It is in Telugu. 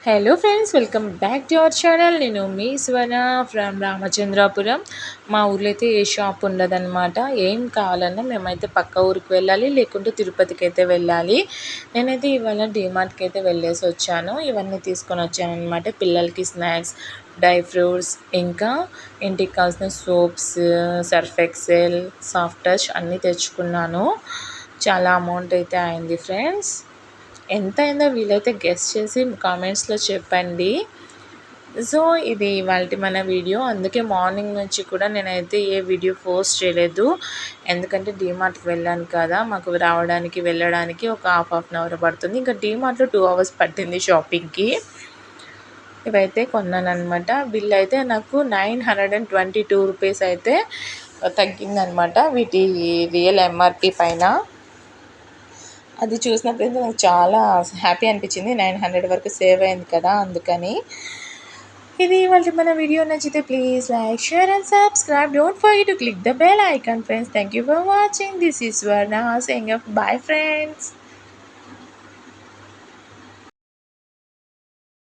Hello friends, welcome back to our channel. నేను మీ స్వర్ణ ఫ్రమ్ రామచంద్రాపురం. మా ఊర్లో అయితే ఏ షాప్ ఉండదన్నమాట. ఏం కావాలన్నా మేమైతే పక్క ఊరికి వెళ్ళాలి, లేకుంటే తిరుపతికి అయితే వెళ్ళాలి. నేనైతే ఇవాళ డీమార్ట్కి అయితే వెళ్ళేసి వచ్చాను. ఇవన్నీ తీసుకొని వచ్చాను అనమాట. పిల్లలకి స్నాక్స్, డ్రై ఫ్రూట్స్, ఇంకా ఇంటికి కావాల్సిన soaps, Surf Excel, soft touch అన్నీ తెచ్చుకున్నాను. చాలా అమౌంట్ అయితే అయింది ఫ్రెండ్స్. ఎంత అయిందో వీలైతే గెస్ చేసి కామెంట్స్లో చెప్పండి. సో ఇది ఇవాల్టి మన వీడియో. అందుకే మార్నింగ్ నుంచి కూడా నేనైతే ఏ వీడియో పోస్ట్ చేయలేదు. ఎందుకంటే డీమార్ట్కి వెళ్ళాను కదా, మాకు రావడానికి వెళ్ళడానికి ఒక హాఫ్ అన్ అవర్ పడుతుంది. ఇంకా డీమార్ట్లో 2 అవర్స్ పట్టింది షాపింగ్కి. ఇవైతే కొన్నానమాట. బిల్ అయితే నాకు 922 రూపీస్ అయితే తగ్గిందనమాట వీటి రియల్ ఎంఆర్పి పైన. అది చూసినప్పుడైతే నాకు చాలా హ్యాపీ అనిపించింది. 900 వరకు సేవ్ అయింది కదా, అందుకని. ఇది ఇవాళ మన వీడియో. నచ్చితే please like, share and subscribe. Don't forget to click the bell icon friends. Thank you for watching. This is Swarna saying of bye friends.